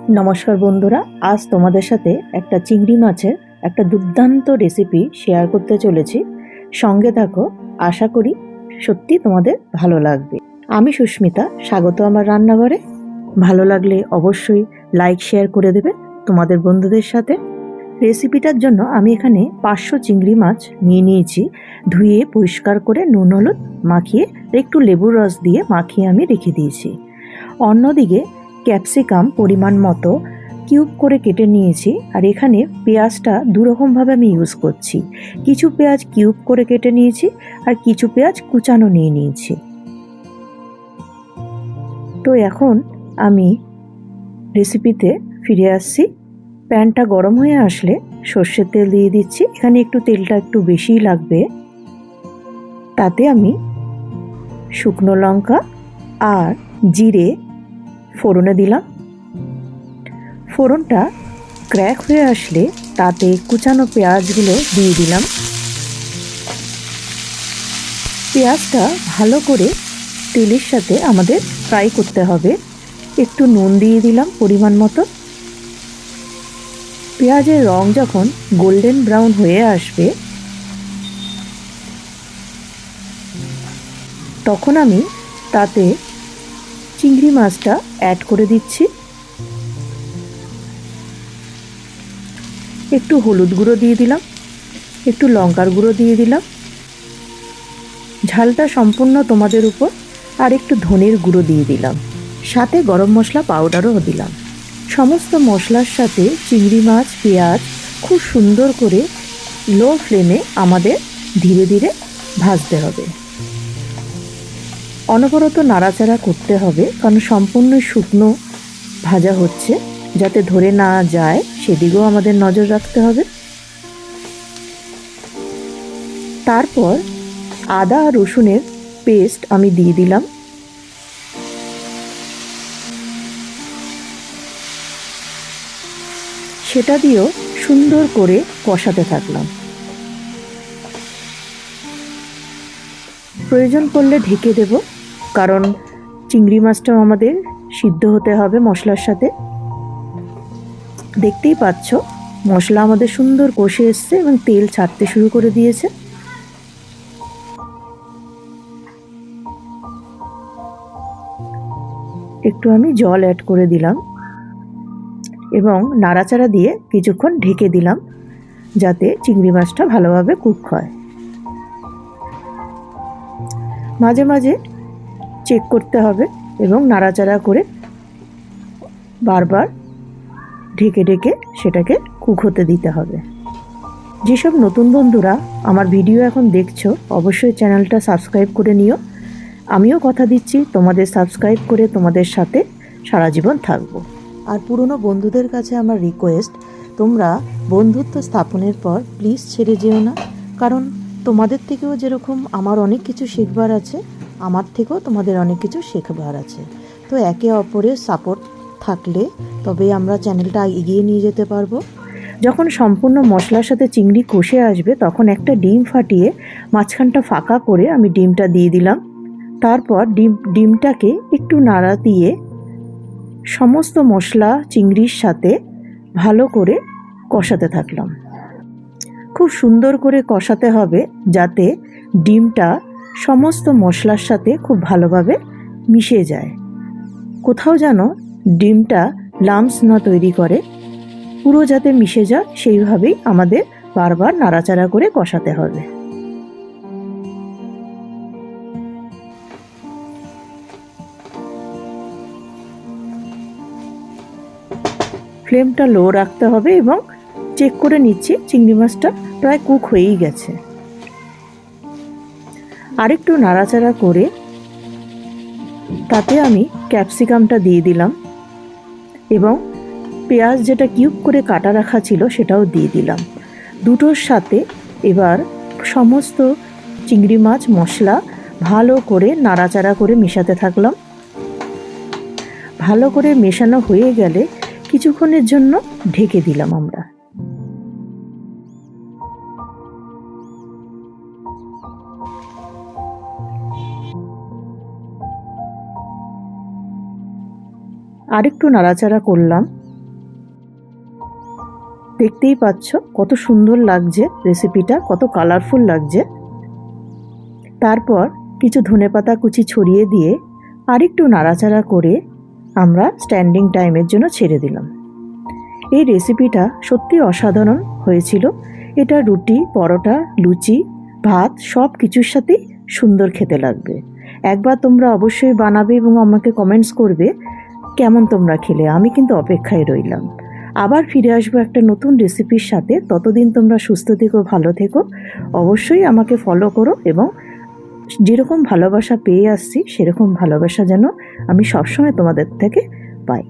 নমস্কার বন্ধুরা, আজ তোমাদের সাথে একটা চিংড়ি মাছের একটা দুর্দান্ত রেসিপি শেয়ার করতে চলেছি। সঙ্গে থাকো, আশা করি সত্যি তোমাদের ভালো লাগবে। আমি সুস্মিতা, স্বাগত আমার রান্নাঘরে। ভালো লাগলে অবশ্যই লাইক শেয়ার করে দেবে তোমাদের বন্ধুদের সাথে। রেসিপিটার জন্য আমি এখানে 500 চিংড়ি মাছ নিয়ে নিয়েছি। ধুয়ে পরিষ্কার করে নুন হলুদ মাখিয়ে একটু লেবুর রস দিয়ে মাখিয়ে আমি রেখে দিয়েছি। অন্যদিকে ক্যাপসিকাম পরিমাণ মতো কিউব করে কেটে নিয়েছি। আর এখানে পেঁয়াজটা দুরকমভাবে আমি ইউজ করছি। কিছু পেঁয়াজ কিউব করে কেটে নিয়েছি আর কিছু পেঁয়াজ কুচানো নিয়ে নিয়েছি। তো এখন আমি রেসিপিতে ফিরে আসছি। প্যানটা গরম হয়ে আসলে সর্ষের তেল দিয়ে দিচ্ছি। এখানে একটু তেলটা একটু বেশিই লাগবে। তাতে আমি শুকনো লঙ্কা আর জিরে ফোড়নে দিলাম। ফোড়নটা ক্র্যাক হয়ে আসলে তাতে কুচানো পেঁয়াজগুলো দিয়ে দিলাম। পেঁয়াজটা ভালো করে তেলের সাথে আমাদের ফ্রাই করতে হবে। একটু নুন দিয়ে দিলাম পরিমাণ মতো। পেঁয়াজের রং যখন গোল্ডেন ব্রাউন হয়ে আসবে তখন আমি তাতে চিংড়ি মাছটা অ্যাড করে দিচ্ছি। একটু হলুদ গুঁড়ো দিয়ে দিলাম, একটু লঙ্কার গুঁড়ো দিয়ে দিলাম। ঝালটা সম্পূর্ণ তোমাদের উপর। আর একটু ধনের গুঁড়ো দিয়ে দিলাম, সাথে গরম মশলা পাউডারও দিলাম। সমস্ত মশলার সাথে চিংড়ি মাছ পেঁয়াজ খুব সুন্দর করে লো ফ্লেমে আমাদের ধীরে ধীরে ভাজতে হবে। অনবরত নাড়াচাড়া করতে হবে, কারণ সম্পূর্ণ শুকনো ভাজা হচ্ছে, যাতে ধরে না যায় সেদিকেও আমাদের নজর রাখতে হবে। তারপর আদা আর রসুনের পেস্ট আমি দিয়ে দিলাম। সেটা দিয়েও সুন্দর করে কষাতে থাকলাম। প্রয়োজন পড়লে ঢেকে দেব, কারণ চিংড়ি মাছটাও আমাদের সিদ্ধ হতে হবে মশলার সাথে। দেখতেই পাচ্ছ মশলা আমাদের সুন্দর কষে এসছে এবং তেল ছাড়তে শুরু করে দিয়েছে। একটু আমি জল অ্যাড করে দিলাম এবং নাড়াচাড়া দিয়ে কিছুক্ষণ ঢেকে দিলাম, যাতে চিংড়ি মাছটা ভালোভাবে কুক হয়। মাঝে মাঝে চেক করতে হবে এবং নাড়াচাড়া করে বারবার ঢেকে ঢেকে সেটাকে কুক হতে দিতে হবে। যেসব নতুন বন্ধুরা আমার ভিডিও এখন দেখছো, অবশ্যই চ্যানেলটা সাবস্ক্রাইব করে নিও। আমিও কথা দিচ্ছি তোমাদের সাবস্ক্রাইব করে তোমাদের সাথে সারা জীবন থাকবো। আর পুরনো বন্ধুদের কাছে আমার রিকোয়েস্ট, তোমরা বন্ধুত্ব স্থাপনের পর প্লিজ ছেড়ে যেও না, কারণ তোমাদের থেকেও যেরকম আমার অনেক কিছু শেখবার আছে, আমার থেকেও তোমাদের অনেক কিছু শেখবার আছে। তো একে অপরের সাপোর্ট থাকলে তবে আমরা চ্যানেলটা এগিয়ে নিয়ে যেতে পারবো। যখন সম্পূর্ণ মশলার সাথে চিংড়ি কষে আসবে তখন একটা ডিম ফাটিয়ে মাঝখানটা ফাঁকা করে আমি ডিমটা দিয়ে দিলাম। তারপর ডিমটাকে একটু নাড়া দিয়ে সমস্ত মশলা চিংড়ির সাথে ভালো করে কষাতে থাকলাম। খুব সুন্দর করে কষাতে হবে, যাতে ডিমটা সমস্ত মশলার সাথে খুব ভালোভাবে মিশে যায়। কোথাও যেন ডিমটা লাম্পস না তৈরি করে, পুরো যাতে মিশে যায় সেইভাবেই আমাদের বারবার নাড়াচাড়া করে কষাতে হবে। ফ্লেমটা লো রাখতে হবে এবং চেক করে নিচ্ছি চিংড়ি মাছটা প্রায় কুক হয়েই গেছে। আরেকটু নাড়াচাড়া করে তাতে আমি ক্যাপসিকামটা দিয়ে দিলাম এবং পেঁয়াজ যেটা কিউব করে কাটা রাখা ছিল সেটাও দিয়ে দিলাম। দুটোর সাথে এবার সমস্ত চিংড়ি মাছ মশলা ভালো করে নাড়াচাড়া করে মেশাতে থাকলাম। ভালো করে মেশানো হয়ে গেলে কিছুক্ষণের জন্য ঢেকে দিলাম আমরা। আরেকটু নাড়াচাড়া করলাম দেখতেই পাচ্ছ কত সুন্দর লাগছে রেসিপিটা, কত কালারফুল লাগছে। তারপর কিছু ধনেপাতা কুচি ছড়িয়ে দিয়ে আরেকটু নাড়াচাড়া করে আমরা স্ট্যান্ডিং টাইমের জন্য ছেড়ে দিলাম। এই রেসিপিটা সত্যি অসাধারণ হয়েছিল। এটা রুটি, পরোটা, লুচি, ভাত সব কিছুর সাথেই সুন্দর খেতে লাগবে। একবার তোমরা অবশ্যই বানাবে এবং আমাকে কমেন্টস করবে কেমন তোমরা খেলে। আমি কিন্তু অপেক্ষায় রইলাম। আবার ফিরে আসবো একটা নতুন রেসিপির সাথে। ততদিন তোমরা সুস্থ থেকো, ভালো থেকো। অবশ্যই আমাকে ফলো করো এবং যেরকম ভালোবাসা পেয়ে আসছি সেরকম ভালোবাসা যেন আমি সবসময় তোমাদের থেকে পাই।